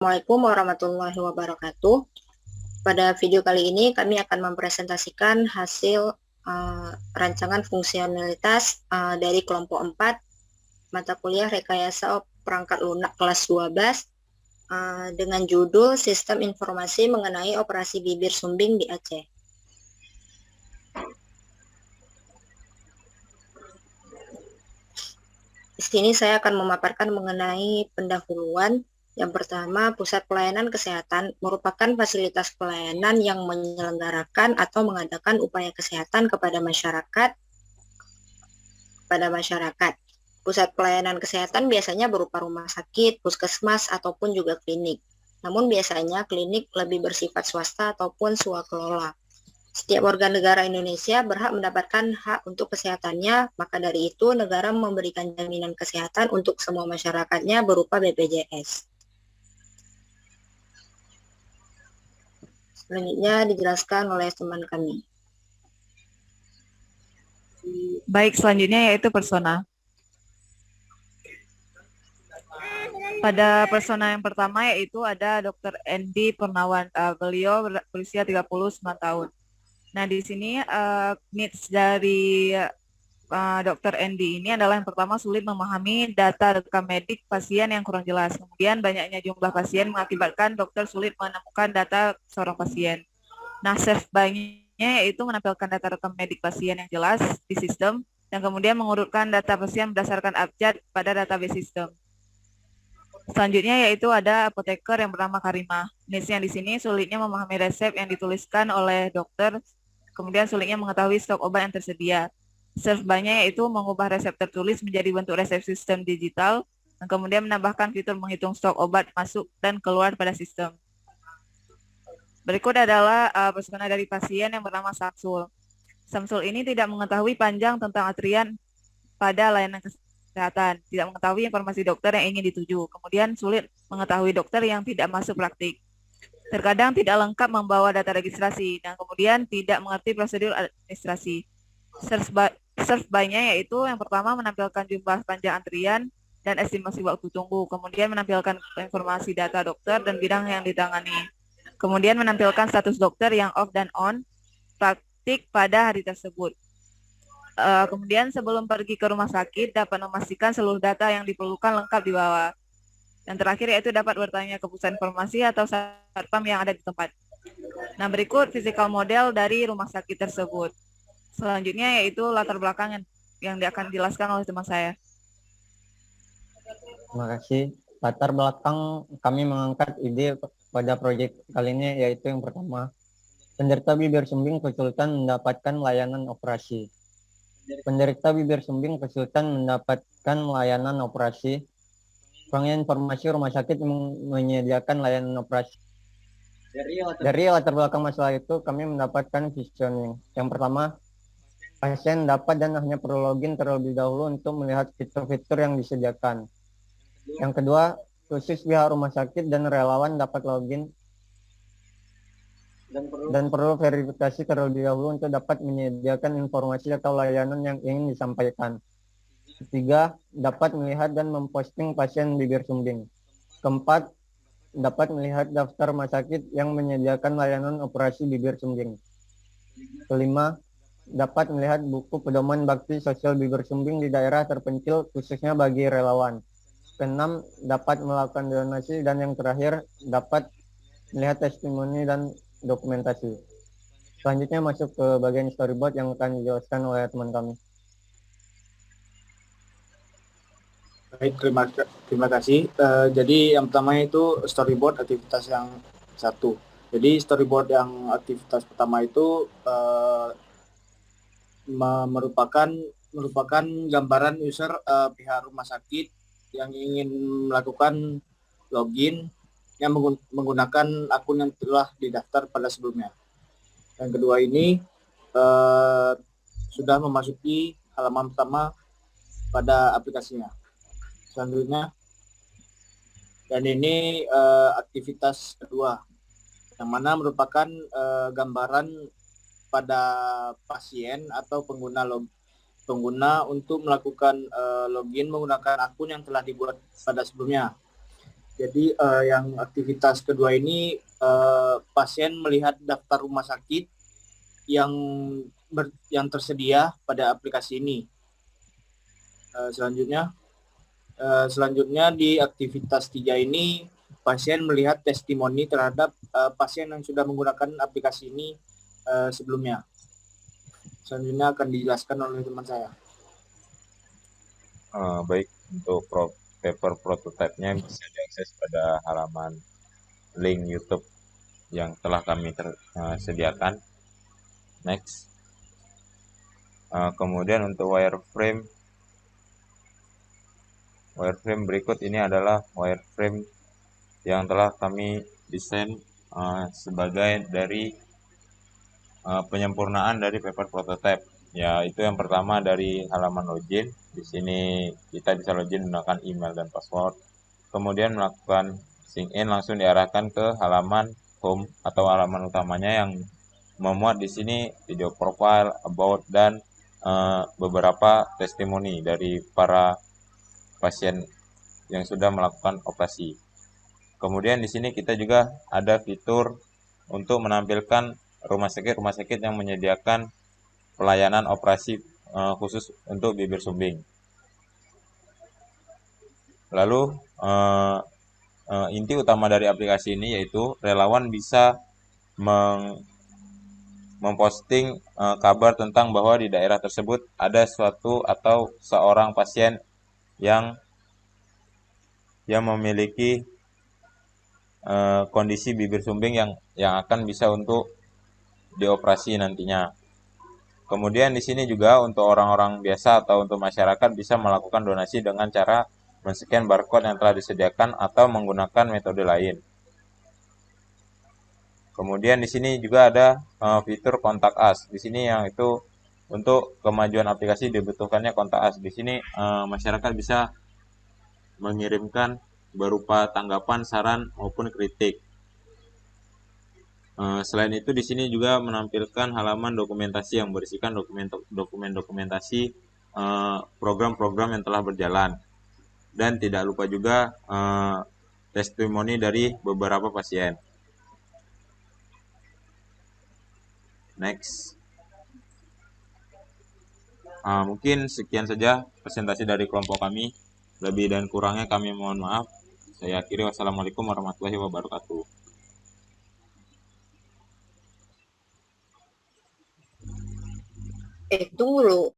Assalamualaikum warahmatullahi wabarakatuh. Pada video kali ini kami akan mempresentasikan hasil rancangan fungsionalitas dari kelompok 4 mata kuliah rekayasa perangkat lunak kelas 12 dengan judul Sistem Informasi Mengenai Operasi Bibir Sumbing di Aceh. Di sini saya akan memaparkan mengenai pendahuluan. Yang pertama, pusat pelayanan kesehatan merupakan fasilitas pelayanan yang menyelenggarakan atau mengadakan upaya kesehatan kepada masyarakat. Pusat pelayanan kesehatan biasanya berupa rumah sakit, puskesmas, ataupun juga klinik. Namun biasanya klinik lebih bersifat swasta ataupun swakelola. Setiap warga negara Indonesia berhak mendapatkan hak untuk kesehatannya, maka dari itu negara memberikan jaminan kesehatan untuk semua masyarakatnya berupa BPJS. Selanjutnya dijelaskan oleh teman kami. Baik, selanjutnya yaitu persona. Pada persona yang pertama yaitu ada Dr. Endi Purnawan. Beliau berusia 39 tahun. Nah, di sini needs dari Dr. Endi ini adalah yang pertama sulit memahami data rekam medik pasien yang kurang jelas. Kemudian banyaknya jumlah pasien mengakibatkan dokter sulit menemukan data seorang pasien. Nah, safe by-nya yaitu menampilkan data rekam medik pasien yang jelas di sistem dan kemudian mengurutkan data pasien berdasarkan abjad pada database sistem. Selanjutnya yaitu ada apoteker yang bernama Karimah. Needs-nya di sini sulitnya memahami resep yang dituliskan oleh dokter, kemudian sulitnya mengetahui stok obat yang tersedia. Serve by-nya yaitu mengubah resep tertulis menjadi bentuk resep sistem digital, dan kemudian menambahkan fitur menghitung stok obat masuk dan keluar pada sistem. Berikut adalah persona dari pasien yang bernama Samsul. Samsul ini tidak mengetahui panjang tentang antrian pada layanan kesehatan, tidak mengetahui informasi dokter yang ingin dituju, kemudian sulit mengetahui dokter yang tidak masuk praktik. Terkadang tidak lengkap membawa data registrasi, dan kemudian tidak mengerti prosedur administrasi. Search by-nya yaitu yang pertama menampilkan jumlah panjang antrian dan estimasi waktu tunggu, kemudian menampilkan informasi data dokter dan bidang yang ditangani. Kemudian menampilkan status dokter yang off dan on, praktik pada hari tersebut. Kemudian sebelum pergi ke rumah sakit dapat memastikan seluruh data yang diperlukan lengkap di bawah. Dan terakhir yaitu dapat bertanya ke pusat informasi atau satpam yang ada di tempat. Nah, berikut physical model dari rumah sakit tersebut. Selanjutnya yaitu latar belakang yang akan dijelaskan oleh teman saya. Terima kasih. Latar belakang kami mengangkat ide pada proyek kali ini yaitu yang pertama, penderita bibir sumbing kesulitan mendapatkan layanan operasi. Penderita bibir sumbing kesulitan mendapatkan layanan operasi. Kurangnya informasi rumah sakit menyediakan layanan operasi. Dari latar belakang masalah itu kami mendapatkan visioning. Yang pertama, pasien dapat dan hanya perlu login terlebih dahulu untuk melihat fitur-fitur yang disediakan. Yang kedua, khusus pihak rumah sakit dan relawan dapat login dan perlu verifikasi terlebih dahulu untuk dapat menyediakan informasi atau layanan yang ingin disampaikan. Ketiga, dapat melihat dan memposting pasien bibir sumbing. Keempat, dapat melihat daftar rumah sakit yang menyediakan layanan operasi bibir sumbing. Kelima, dapat melihat buku pedoman bakti sosial bibir sumbing di daerah terpencil khususnya bagi relawan. Keenam, dapat melakukan donasi, dan yang terakhir dapat melihat testimoni dan dokumentasi. Selanjutnya masuk ke bagian storyboard yang akan dijelaskan oleh teman kami. Baik, terima kasih. Jadi yang pertama itu storyboard aktivitas yang satu. Jadi storyboard yang aktivitas pertama itu merupakan gambaran user pihak rumah sakit yang ingin melakukan login yang menggunakan akun yang telah didaftar pada sebelumnya. Yang kedua ini sudah memasuki halaman pertama pada aplikasinya. Selanjutnya, dan ini aktivitas kedua, yang mana merupakan gambaran pada pasien atau pengguna untuk melakukan login menggunakan akun yang telah dibuat pada sebelumnya. Jadi yang aktivitas kedua ini pasien melihat daftar rumah sakit yang yang tersedia pada aplikasi ini. Selanjutnya di aktivitas 3 ini pasien melihat testimoni terhadap pasien yang sudah menggunakan aplikasi ini sebelumnya. Selanjutnya akan dijelaskan oleh teman saya. Baik, untuk paper prototype-nya bisa diakses pada halaman link YouTube yang telah kami sediakan. Next. Kemudian untuk wireframe berikut ini adalah wireframe yang telah kami desain sebagai dari penyempurnaan dari paper prototype. Ya, itu yang pertama dari halaman login. Di sini kita bisa login menggunakan email dan password. Kemudian melakukan sign in, langsung diarahkan ke halaman home atau halaman utamanya yang memuat di sini video profile, about, dan beberapa testimoni dari para pasien yang sudah melakukan operasi. Kemudian di sini kita juga ada fitur untuk menampilkan rumah sakit yang menyediakan pelayanan operasi khusus untuk bibir sumbing. Lalu inti utama dari aplikasi ini yaitu relawan bisa memposting kabar tentang bahwa di daerah tersebut ada suatu atau seorang pasien yang memiliki kondisi bibir sumbing yang akan bisa untuk dioperasi nantinya. Kemudian di sini juga untuk orang-orang biasa atau untuk masyarakat bisa melakukan donasi dengan cara men-scan barcode yang telah disediakan atau menggunakan metode lain. Kemudian di sini juga ada fitur kontak us. Di sini yang itu untuk kemajuan aplikasi dibutuhkannya kontak us. Di sini masyarakat bisa mengirimkan berupa tanggapan, saran maupun kritik. Selain itu di sini juga menampilkan halaman dokumentasi yang berisikan dokumentasi program-program yang telah berjalan, dan tidak lupa juga testimoni dari beberapa pasien. Next. Mungkin sekian saja presentasi dari kelompok kami. Lebih dan kurangnya kami mohon maaf. Saya akhiri, wassalamualaikum warahmatullahi wabarakatuh. Tunggu dulu.